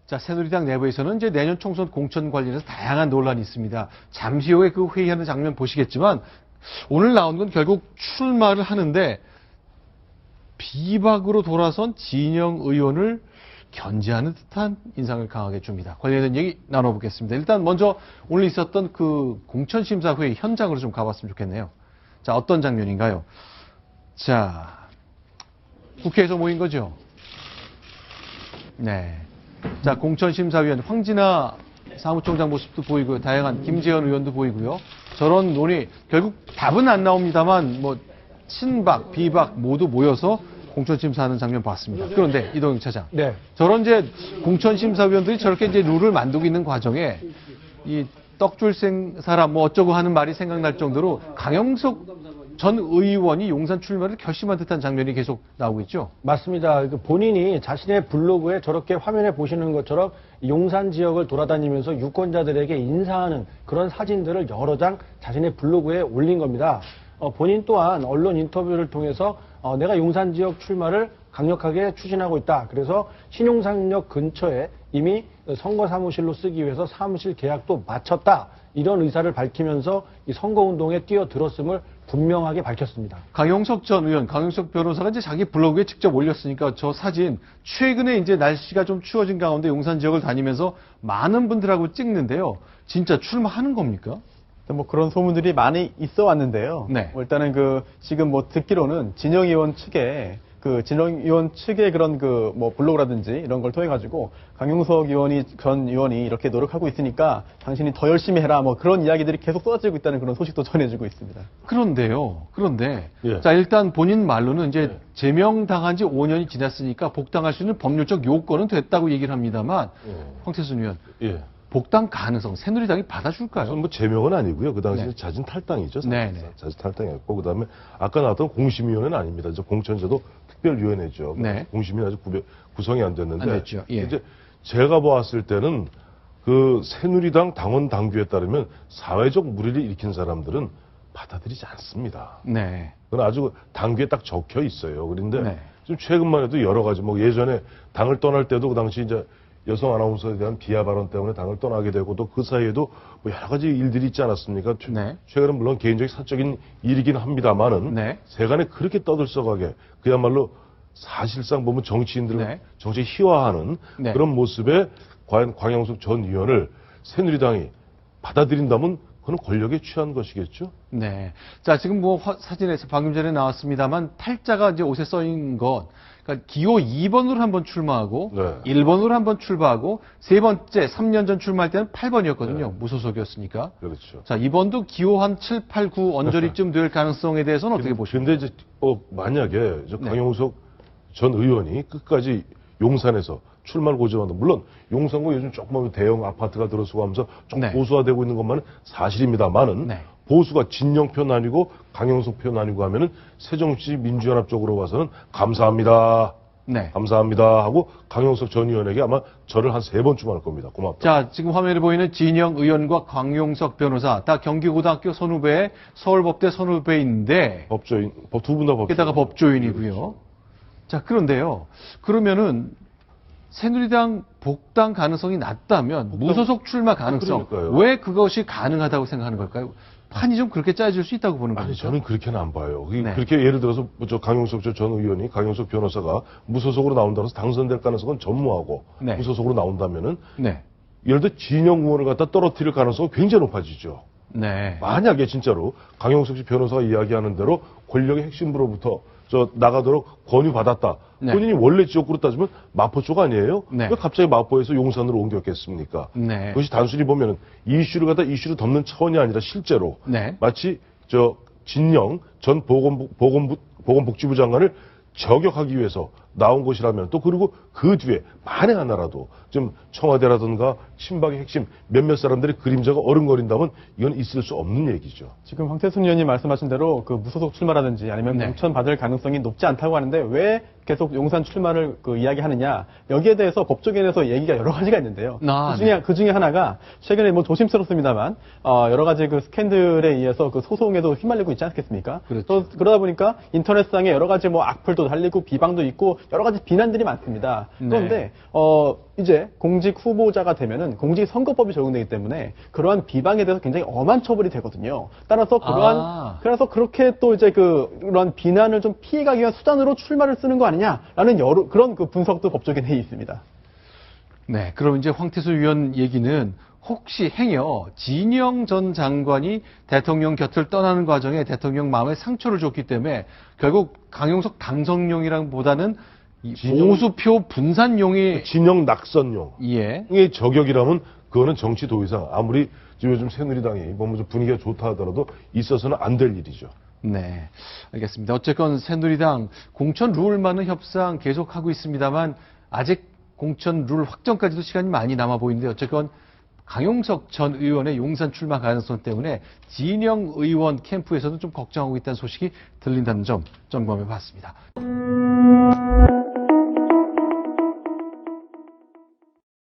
자, 새누리당 내부에서는 이제 내년 총선 공천 관련해서 다양한 논란이 있습니다. 잠시 후에 그 회의하는 장면 보시겠지만 오늘 나온 건 결국 출마를 하는데 비박으로 돌아선 진영 의원을 견제하는 듯한 인상을 강하게 줍니다. 관련된 얘기 나눠보겠습니다. 일단 먼저 오늘 있었던 그 공천심사회의 현장으로 좀 가봤으면 좋겠네요. 자, 어떤 장면인가요? 자, 국회에서 모인 거죠? 네. 자, 공천심사위원 황진아 사무총장 모습도 보이고요. 다양한 김재현 의원도 보이고요. 저런 논의, 결국 답은 안 나옵니다만, 뭐, 친박, 비박 모두 모여서 공천심사하는 장면 봤습니다. 그런데, 이동영 차장. 네. 저런 이제 공천심사위원들이 저렇게 이제 룰을 만들고 있는 과정에, 이 떡줄 사람 뭐 어쩌고 하는 말이 생각날 정도로 강영석 전 의원이 용산 출마를 결심한 듯한 장면이 계속 나오고 있죠. 맞습니다. 본인이 자신의 블로그에 저렇게 화면에 보시는 것처럼 용산 지역을 돌아다니면서 유권자들에게 인사하는 그런 사진들을 여러 장 자신의 블로그에 올린 겁니다. 본인 또한 언론 인터뷰를 통해서 내가 용산 지역 출마를 강력하게 추진하고 있다. 그래서 신용산역 근처에 이미 선거 사무실로 쓰기 위해서 사무실 계약도 마쳤다. 이런 의사를 밝히면서 이 선거운동에 뛰어들었음을 분명하게 밝혔습니다. 강용석 전 의원, 강용석 변호사가 이제 자기 블로그에 직접 올렸으니까 저 사진, 최근에 이제 날씨가 좀 추워진 가운데 용산 지역을 다니면서 많은 분들하고 찍는데요. 진짜 출마하는 겁니까? 뭐 그런 소문들이 많이 있어 왔는데요. 네. 일단은 지금 뭐 듣기로는 진영 의원 측의 그런 뭐 블로그라든지 이런 걸 통해 가지고 강용석 전 의원이 이렇게 노력하고 있으니까 당신이 더 열심히 해라 뭐 그런 이야기들이 계속 쏟아지고 있다는 그런 소식도 전해지고 있습니다. 그런데 예. 자, 일단 본인 말로는 이제 제명당한 지 5년이 지났으니까 복당할 수 있는 법률적 요건은 됐다고 얘기를 합니다만 황태순 의원. 예. 복당 가능성 새누리당이 받아줄까요? 뭐 제명은 아니고요. 그 당시에 네. 자진 탈당이죠. 네. 자진 탈당이었고 그다음에 아까 나왔던 공심위원회는 아닙니다. 공천제도 특별위원회죠. 네. 공심이 아직 구성이 안 됐는데 안 됐죠. 예. 이제 제가 보았을 때는 그 새누리당 당원 당규에 따르면 사회적 물의를 일으킨 사람들은 받아들이지 않습니다. 네. 그건 아주 당규에 딱 적혀 있어요. 그런데 네. 좀 최근만 해도 여러 가지 뭐 예전에 당을 떠날 때도 그 당시 이제 여성 아나운서에 대한 비하 발언 때문에 당을 떠나게 되고 또 그 사이에도 뭐 여러 가지 일들이 있지 않았습니까? 네. 최근에 물론 개인적인 사적인 일이긴 합니다만은 네. 세간에 그렇게 떠들썩하게 그야말로 사실상 보면 정치인들을 네. 정치 희화하는 네. 그런 모습에 과연 광영숙 전 의원을 새누리당이 받아들인다면 그건 권력에 취한 것이겠죠? 네. 자, 지금 뭐 사진에서 방금 전에 나왔습니다만 탈자가 이제 옷에 써인 것. 그러니까 기호 2번으로 한번 출마하고 네. 1번으로 한번 출마하고 세 번째 3년 전 출마할 때는 8번이었거든요. 네. 무소속이었으니까. 그렇죠. 자, 이번도 기호 한 7, 8, 9 언저리쯤 될 가능성에 대해서는 어떻게 보십니까? 근데 이제 만약에 저 네. 강용석 전 의원이 끝까지 용산에서 출마를 고집한다. 물론 용산구 요즘 조그만 대형 아파트가 들어서고 하면서 좀 네. 보수화되고 있는 것만은 사실입니다만은 네. 보수가 진영 편 아니고 강용석 편 아니고 하면은 새정치민주연합 쪽으로 봐서는 감사합니다. 네. 감사합니다 하고 강용석 전 의원에게 아마 저를 한 3번 주문할 겁니다. 고맙다. 자, 지금 화면에 보이는 진영 의원과 강용석 변호사 다 경기고등학교 선후배, 서울법대 선후배인데 법조인, 두 분 다 법조인. 게다가 법조인이고요. 자, 그런데요. 그러면은 새누리당 복당 가능성이 낮다면 무소속 출마 가능성 그러니까요. 왜 그것이 가능하다고 생각하는 걸까요? 판이 좀 그렇게 짜질 수 있다고 보는 아니, 겁니까? 저는 그렇게는 안 봐요. 네. 그렇게 예를 들어서 저 강용석 전 의원이 강용석 변호사가 무소속으로 나온다고 해서 당선될 가능성은 전무하고 네. 무소속으로 나온다면은 네. 예를 들어 진영 의원을 갖다 떨어뜨릴 가능성은 굉장히 높아지죠. 네. 만약에 진짜로 강용석 씨 변호사가 이야기하는 대로 권력의 핵심부로부터 나가도록 권유받았다. 네. 본인이 원래 지역구로 따지면 마포 쪽 아니에요? 네. 왜 갑자기 마포에서 용산으로 옮겼겠습니까? 네. 그것이 단순히 보면은 이슈를 갖다 이슈로 덮는 차원이 아니라 실제로 네. 마치 진영 전 보건복지부 장관을 저격하기 위해서 나온 것이라면 또 그리고 그 뒤에 만에 하나라도 좀 청와대라든가 친박의 핵심 몇몇 사람들의 그림자가 어른거린다면 이건 있을 수 없는 얘기죠. 지금 황태순 의원님 말씀하신 대로 무소속 출마라든지 아니면 네. 공천 받을 가능성이 높지 않다고 하는데 왜 계속 용산 출마를 이야기하느냐 여기에 대해서 법조계에서 얘기가 여러 가지가 있는데요. 그 중에 하나가 최근에 뭐 조심스럽습니다만 여러 가지 스캔들에 의해서 소송에도 휘말리고 있지 않겠습니까? 그렇죠. 그러다 보니까 인터넷상에 여러 가지 뭐 악플도 달리고 비방도 있고 여러 가지 비난들이 많습니다. 네. 그런데 이제 공직 후보자가 되면은 공직선거법이 적용되기 때문에 그러한 비방에 대해서 굉장히 엄한 처벌이 되거든요. 따라서 그래서 그렇게 또 이제 그런 비난을 좀 피해가기 위한 수단으로 출마를 쓰는 거 아니냐라는 그런 그 분석도 법조계 내에 있습니다. 네, 그럼 이제 황태수 의원 얘기는 혹시 행여 진영 전 장관이 대통령 곁을 떠나는 과정에 대통령 마음에 상처를 줬기 때문에 결국 강용석 당선용이랑보다는 보수표 분산용이 진영 낙선용. 예. 이게 저격이라면 그거는 정치 도의상 아무리 지금 요즘 새누리당이 뭐 분위기가 좋다 하더라도 있어서는 안 될 일이죠. 네, 알겠습니다. 어쨌건 새누리당 공천 룰만은 협상 계속하고 있습니다만 아직 공천 룰 확정까지도 시간이 많이 남아 보이는데 어쨌건 강용석 전 의원의 용산 출마 가능성 때문에 진영 의원 캠프에서도 좀 걱정하고 있다는 소식이 들린다는 점 점검해 봤습니다.